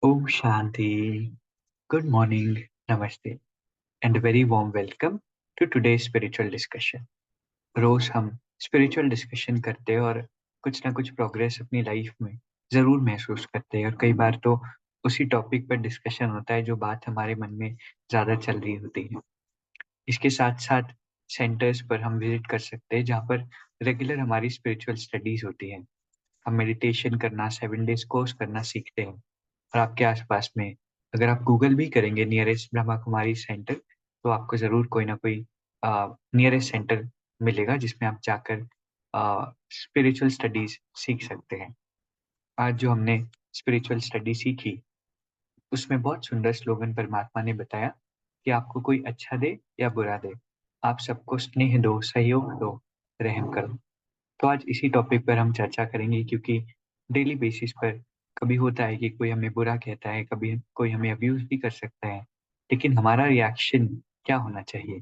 Om Shanti. Good morning, namaste, and a very warm welcome to today's spiritual discussion. रोज हम spiritual discussion करते हैं और कुछ ना कुछ प्रोग्रेस अपनी लाइफ में ज़रूर महसूस करते हैं, और कई बार तो उसी टॉपिक पर डिस्कशन होता है जो बात हमारे मन में ज़्यादा चल रही होती है. इसके साथ साथ सेंटर्स पर हम विजिट कर सकते हैं जहाँ पर रेगुलर हमारी स्पिरिचुअल स्टडीज होती हैं. हम मेडिटेशन करना, 7 डेज कोर्स करना सीखते हैं. और आपके आसपास में अगर आप गूगल भी करेंगे नियरेस्ट ब्रह्मा कुमारी सेंटर, तो आपको ज़रूर कोई ना कोई नियरेस्ट सेंटर मिलेगा जिसमें आप जाकर स्पिरिचुअल स्टडीज सीख सकते हैं. आज जो हमने स्पिरिचुअल स्टडी सीखी, उसमें बहुत सुंदर स्लोगन परमात्मा ने बताया कि आपको कोई अच्छा दे या बुरा दे, आप सबको स्नेह दो, सहयोग दो, रहम करो. तो आज इसी टॉपिक पर हम चर्चा करेंगे, क्योंकि डेली बेसिस पर कभी होता है कि कोई हमें बुरा कहता है, कभी कोई हमें अब्यूज भी कर सकता है, लेकिन हमारा रिएक्शन क्या होना चाहिए?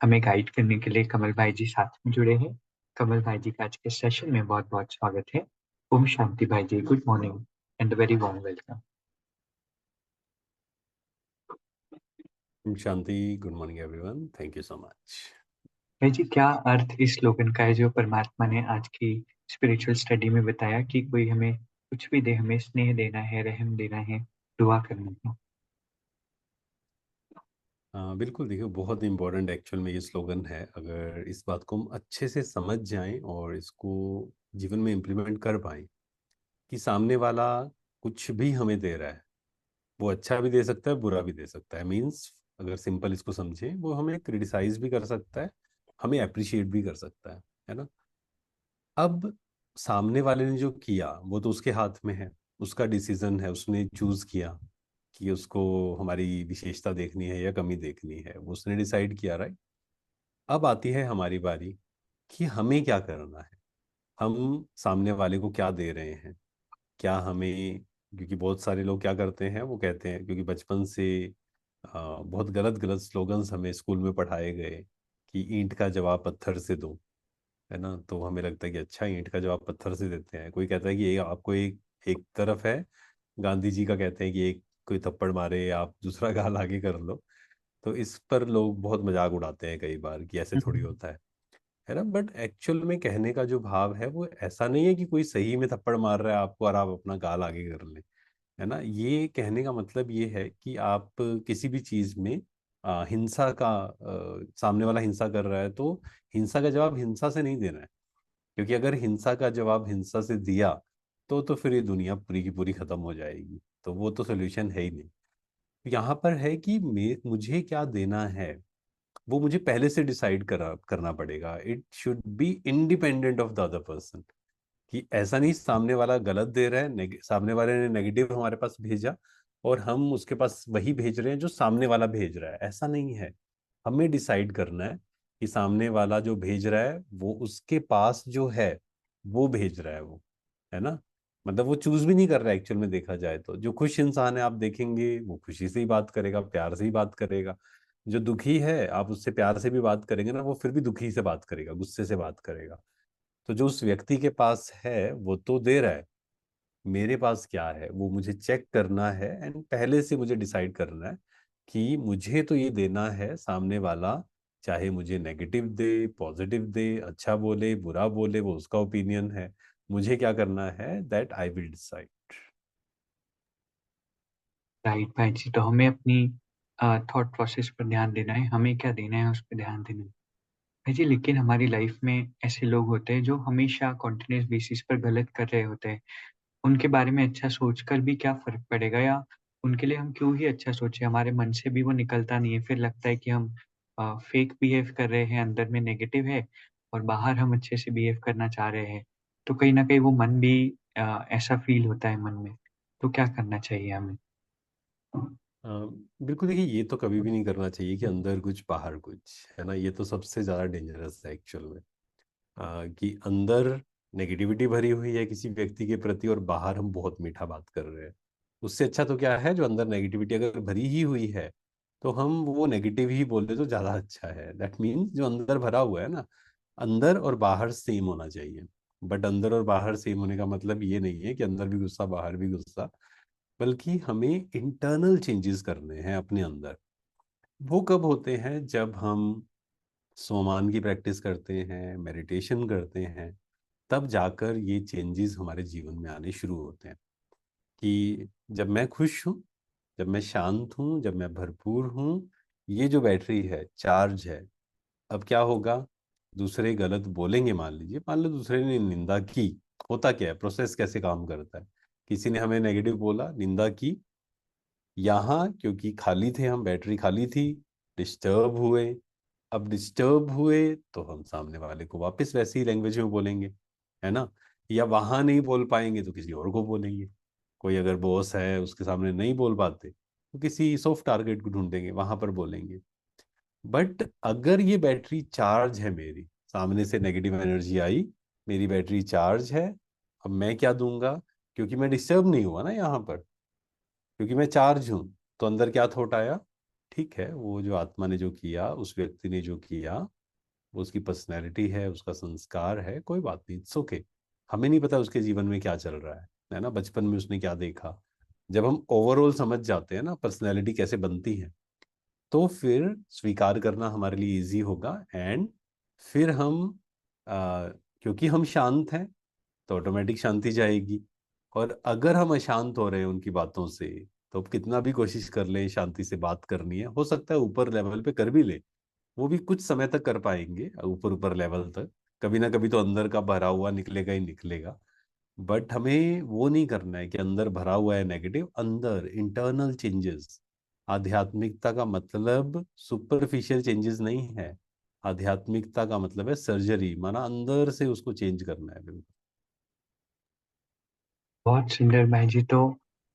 हमें गाइड करने के लिए कमल भाई जी साथ में जुड़े हैं. कमल भाई जी का आज के सेशन में बहुत बहुत स्वागत है. ओम शांति भाई जी, good morning and very warm welcome. शांति, good morning everyone, thank you so much. भाई जी, क्या अर्थ इस स्लोगन का है जो परमात्मा ने आज की स्पिरिचुअल स्टडी में बताया कि कोई हमें कुछ भी दे, हमें स्नेह देना है, रहम देना है, दुआ करनी है? बिल्कुल, देखिए बहुत इम्पोर्टेंट एक्चुअल में ये स्लोगन है. अगर इस बात को हम अच्छे से समझ जाएं और इसको जीवन में इम्प्लीमेंट कर पाएं कि सामने वाला कुछ भी हमें दे रहा है, वो अच्छा भी दे सकता है, बुरा भी दे सकता है. मीन्स अगर सिंपल इसको समझें, वो हमें क्रिटिसाइज भी कर सकता है, हमें अप्रिशिएट भी कर सकता है ना. अब सामने वाले ने जो किया वो तो उसके हाथ में है, उसका डिसीजन है, उसने चूज किया कि उसको हमारी विशेषता देखनी है या कमी देखनी है, वो उसने डिसाइड किया, राइट. अब आती है हमारी बारी कि हमें क्या करना है, हम सामने वाले को क्या दे रहे हैं, क्या हमें. क्योंकि बहुत सारे लोग क्या करते हैं, वो कहते हैं, क्योंकि बचपन से बहुत गलत गलत स्लोगन्स हमें स्कूल में पढ़ाए गए कि ईंट का जवाब पत्थर से दो, है ना. तो हमें लगता है कि अच्छा, ईंट का जवाब पत्थर से देते हैं. कोई कहता है कि ये आपको एक एक तरफ है, गांधी जी का कहते हैं कि एक कोई थप्पड़ मारे, आप दूसरा गाल आगे कर लो. तो इस पर लोग बहुत मजाक उड़ाते हैं कई बार कि ऐसे थोड़ी होता है ना. बट एक्चुअल में कहने का जो भाव है वो ऐसा नहीं है कि कोई सही में थप्पड़ मार रहा है आपको और आप अपना गाल आगे कर लें, है ना. ये कहने का मतलब ये है कि आप किसी भी चीज में हिंसा का, सामने वाला हिंसा कर रहा है तो हिंसा का जवाब हिंसा से नहीं देना है. क्योंकि अगर हिंसा का जवाब हिंसा से दिया तो फिर ये दुनिया पूरी की पूरी खत्म हो जाएगी. तो वो तो सोल्यूशन है ही नहीं. यहाँ पर है कि मुझे क्या देना है, वो मुझे पहले से डिसाइड करना पड़ेगा. It should be independent of the other person. कि ऐसा नहीं सामने वाला गलत दे रहा है, सामने वाले ने नेगेटिव हमारे पास भेजा और हम उसके पास वही भेज रहे हैं जो सामने वाला भेज रहा है. ऐसा नहीं है. हमें डिसाइड करना है कि सामने वाला जो भेज रहा है वो उसके पास जो है वो भेज रहा है वो, है ना. मतलब वो चूज भी नहीं कर रहा है एक्चुअल में. देखा जाए तो जो खुश इंसान है आप देखेंगे वो खुशी से ही बात करेगा, प्यार से ही बात करेगा. जो दुखी है आप उससे प्यार से भी बात करेंगे ना, वो फिर भी दुखी से बात करेगा, गुस्से से बात करेगा. तो जो उस व्यक्ति के पास है वो तो दे रहा है, मेरे पास क्या है वो मुझे चेक करना है. एंड पहले से मुझे डिसाइड करना है कि मुझे तो ये देना है. सामने वाला चाहे मुझे नेगेटिव दे, पॉजिटिव दे, अच्छा बोले, बुरा बोले, वो उसका ओपिनियन है. मुझे क्या करना है, that I will decide. Right भाई जी, तो हमें अपनी थॉट प्रोसेस पर ध्यान देना है, हमें क्या देना है उस पर ध्यान देना है. भाई जी, लेकिन हमारी लाइफ में ऐसे लोग होते हैं जो हमेशा कॉन्टिन्यूस बेसिस पर गलत कर रहे होते हैं. उनके बारे में अच्छा सोचकर भी क्या फर्क पड़ेगा, या उनके लिए हम क्यों ही अच्छा सोचे? हमारे मन से भी वो निकलता नहीं है, फिर लगता है कि हम फेक बिहेव कर रहे हैं, अंदर में नेगेटिव है और बाहर हम अच्छे से बिहेव करना चाह रहे हैं. तो कहीं ना कहीं वो मन भी ऐसा फील होता है मन में. तो क्या करना चाहिए हमें? बिल्कुल, देखिए ये तो कभी भी नहीं करना चाहिए कि अंदर कुछ बाहर कुछ, है ना. ये तो सबसे ज्यादा डेंजरस है एक्चुअल में. कि अंदर नेगेटिविटी भरी हुई है किसी व्यक्ति के प्रति और बाहर हम बहुत मीठा बात कर रहे हैं. उससे अच्छा तो क्या है, जो अंदर नेगेटिविटी अगर भरी ही हुई है तो हम वो नेगेटिव ही बोले तो ज़्यादा अच्छा है. दैट मीन्स जो अंदर भरा हुआ है ना, अंदर और बाहर सेम होना चाहिए. बट अंदर और बाहर सेम होने का मतलब ये नहीं है कि अंदर भी गुस्सा बाहर भी गुस्सा. बल्कि हमें इंटरनल चेंजेस करने हैं अपने अंदर। वो कब होते हैं? जब हम स्वमान की प्रैक्टिस करते हैं, मेडिटेशन करते हैं, तब जाकर ये चेंजेस हमारे जीवन में आने शुरू होते हैं। कि जब मैं खुश हूँ, जब मैं शांत हूँ, जब मैं भरपूर हूँ, ये जो बैटरी है, चार्ज है। अब क्या होगा? दूसरे गलत बोलेंगे, मान लो दूसरे ने निंदा की। होता क्या है, प्रोसेस कैसे काम करता है? किसी ने हमें नेगेटिव बोला, निंदा की, यहाँ क्योंकि खाली थे हम, बैटरी खाली थी, डिस्टर्ब हुए। अब डिस्टर्ब हुए तो हम सामने वाले को वापस वैसी ही लैंग्वेज में बोलेंगे, है ना? या वहां नहीं बोल पाएंगे तो किसी और को बोलेंगे। कोई अगर बॉस है, उसके सामने नहीं बोल पाते तो किसी सॉफ्ट टारगेट को ढूंढेंगे, वहां पर बोलेंगे। बट अगर ये बैटरी चार्ज है मेरी, सामने से नेगेटिव एनर्जी आई, मेरी बैटरी चार्ज है, अब मैं क्या दूंगा? क्योंकि मैं डिस्टर्ब नहीं हुआ ना यहाँ पर, क्योंकि मैं चार्ज हूं, तो अंदर क्या थॉट आया? ठीक है, वो जो आत्मा ने जो किया, उस व्यक्ति ने जो किया, वो उसकी पर्सनैलिटी है, उसका संस्कार है, कोई बात नहीं, इट्स ओके। हमें नहीं पता उसके जीवन में क्या चल रहा है ना? बचपन में उसने क्या देखा। जब हम ओवरऑल समझ जाते हैं ना पर्सनैलिटी कैसे बनती है, तो फिर स्वीकार करना हमारे लिए इजी होगा। एंड फिर हम क्योंकि हम शांत हैं, तो ऑटोमेटिक शांति जाएगी। और अगर हम अशांत हो रहे हैं उनकी बातों से, तो अब कितना भी कोशिश कर लें शांति से बात करनी है, हो सकता है ऊपर लेवल पे कर भी ले, वो भी कुछ समय तक कर पाएंगे, ऊपर ऊपर लेवल तक। कभी ना कभी तो अंदर का भरा हुआ निकलेगा ही निकलेगा। बट हमें वो नहीं करना है कि अंदर भरा हुआ है नेगेटिव, अंदर इंटरनल चेंजेस। आध्यात्मिकता का मतलब सुपरफिशियल चेंजेस नहीं है। आध्यात्मिकता का मतलब है सर्जरी, माना अंदर से उसको चेंज करना है, बिल्कुल। बहुत सुंदर भाई जी। तो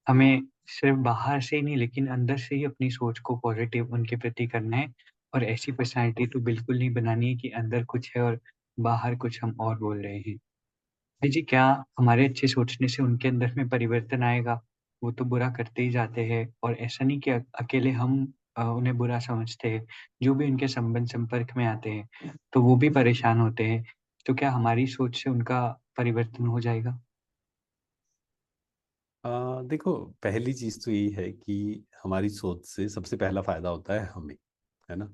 हमें सिर्फ बाहर से ही नहीं लेकिन अंदर से ही अपनी सोच को पॉजिटिव उनके प्रति करना है, और ऐसी पर्सनैलिटी तो बिल्कुल नहीं बनानी है कि अंदर कुछ है और बाहर कुछ हम और बोल रहे हैं। भाई जी, क्या हमारे अच्छे सोचने से उनके अंदर में परिवर्तन आएगा? वो तो बुरा करते ही जाते हैं, और ऐसा नहीं कि अकेले हम उन्हें बुरा समझते हैं। जो भी उनके संबंध संपर्क में आते हैं तो वो भी परेशान होते हैं। तो क्या हमारी सोच से उनका परिवर्तन हो जाएगा? देखो, पहली चीज तो यही है कि हमारी सोच से सबसे पहला फायदा होता है हमें, है ना?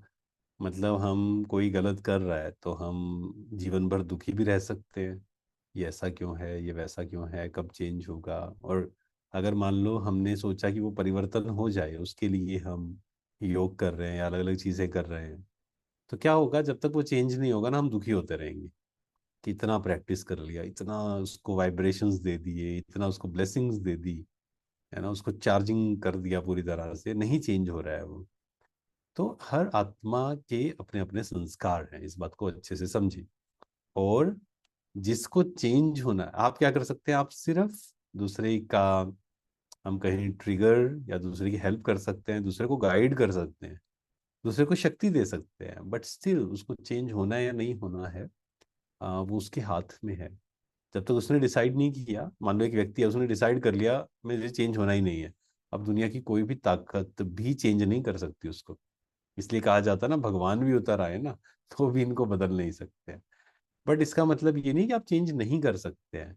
मतलब हम कोई गलत कर रहा है तो हम जीवन भर दुखी भी रह सकते हैं। ये ऐसा क्यों है, ये वैसा क्यों है, कब चेंज होगा? और अगर मान लो हमने सोचा कि वो परिवर्तन हो जाए, उसके लिए हम योग कर रहे हैं या अलग अलग चीजें कर रहे हैं, तो क्या होगा? जब तक वो चेंज नहीं होगा ना, हम दुखी होते रहेंगे कि इतना प्रैक्टिस कर लिया, इतना उसको वाइब्रेशंस दे दिए, इतना उसको ब्लेसिंग्स दे दी, है ना, उसको चार्जिंग कर दिया, पूरी तरह से नहीं चेंज हो रहा है वो। तो हर आत्मा के अपने अपने संस्कार हैं, इस बात को अच्छे से समझिए। और जिसको चेंज होना है, आप क्या कर सकते हैं? आप सिर्फ दूसरे का, हम कहें ट्रिगर, या दूसरे की हेल्प कर सकते हैं, दूसरे को गाइड कर सकते हैं, दूसरे को शक्ति दे सकते हैं। बट स्टिल उसको चेंज होना है या नहीं होना है, वो उसके हाथ में है। जब तक उसने डिसाइड नहीं किया, मान लो एक व्यक्ति है, उसने डिसाइड कर लिया मुझे चेंज होना ही नहीं है, अब दुनिया की कोई भी ताकत भी चेंज नहीं कर सकती उसको। इसलिए कहा जाता है ना, भगवान भी उतर आए ना, तो भी इनको बदल नहीं सकते हैं। बट इसका मतलब ये नहीं कि आप चेंज नहीं कर सकते हैं।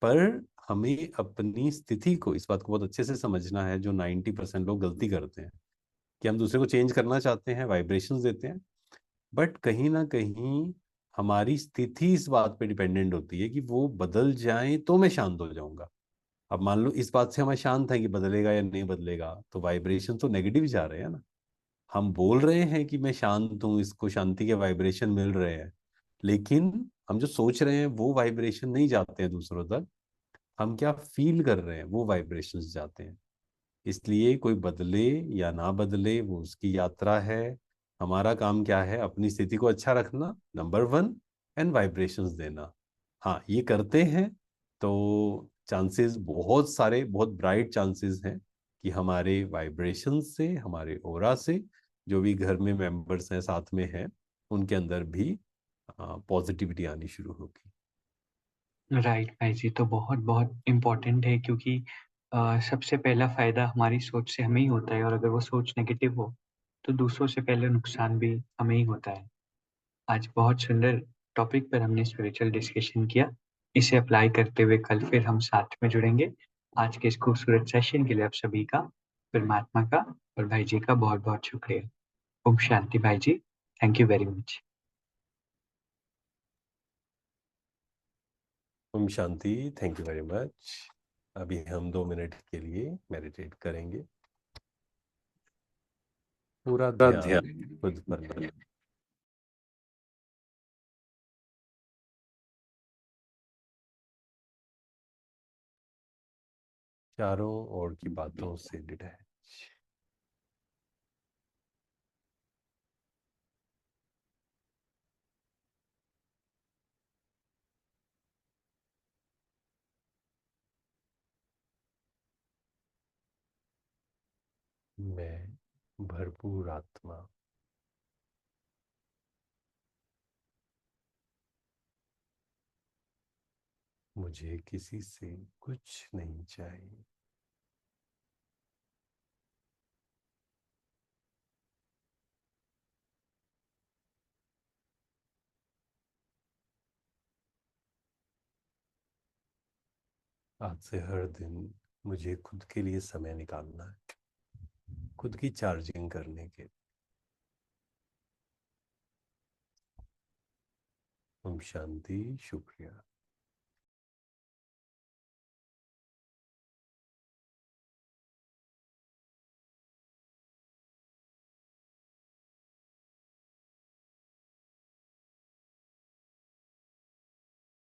पर हमें अपनी स्थिति को, इस बात को बहुत अच्छे से समझना है, जो 90% लोग गलती करते हैं, कि हम दूसरे को चेंज करना चाहते हैं, वाइब्रेशंस देते हैं, बट कहीं ना कहीं हमारी स्थिति इस बात पे डिपेंडेंट होती है कि वो बदल जाए तो मैं शांत हो जाऊंगा। अब मान लो इस बात से हम शांत हैं कि बदलेगा या नहीं बदलेगा, तो वाइब्रेशन तो नेगेटिव जा रहे हैं ना। हम बोल रहे हैं कि मैं शांत हूँ, इसको शांति के वाइब्रेशन मिल रहे हैं, लेकिन हम जो सोच रहे हैं वो वाइब्रेशन नहीं जाते हैं दूसरों तक। हम क्या फील कर रहे हैं, वो वाइब्रेशंस जाते हैं। इसलिए कोई बदले या ना बदले, वो उसकी यात्रा है। हमारा काम क्या है? अपनी स्थिति को अच्छा रखना, नंबर वन, एंड वाइब्रेशंस देना। हाँ, ये करते हैं तो चांसेस बहुत सारे, बहुत ब्राइट चांसेस हैं कि हमारे वाइब्रेशन से, हमारे ओरा से, जो भी घर में मेंबर्स हैं, साथ में हैं, उनके अंदर भी पॉजिटिविटी आनी शुरू होगी। राइट भाई जी, तो बहुत बहुत इम्पोर्टेंट है, क्योंकि सबसे पहला फ़ायदा हमारी सोच से हमें ही होता है, और अगर वो सोच नेगेटिव हो तो दूसरों से पहले नुकसान भी हमें ही होता है। आज बहुत सुंदर टॉपिक पर हमने स्पिरिचुअल डिस्कशन किया। इसे अप्लाई करते हुए कल फिर हम साथ में जुड़ेंगे। आज के इस खूबसूरत सेशन के लिए आप सभी का, परमात्मा का और भाई जी का बहुत बहुत शुक्रिया। ओम शांति भाई जी, थैंक यू वेरी मच। ओम शांति, थैंक यू वेरी मच। अभी हम 2 मिनट के लिए मेडिटेट करेंगे। पूरा ध्यान खुद पर लगाएं। चारों ओर की बातों से डिटैच। मैं भरपूर आत्मा, मुझे किसी से कुछ नहीं चाहिए। आज से हर दिन मुझे खुद के लिए समय निकालना है, खुद की चार्जिंग करने के। ओम शांति, शुक्रिया।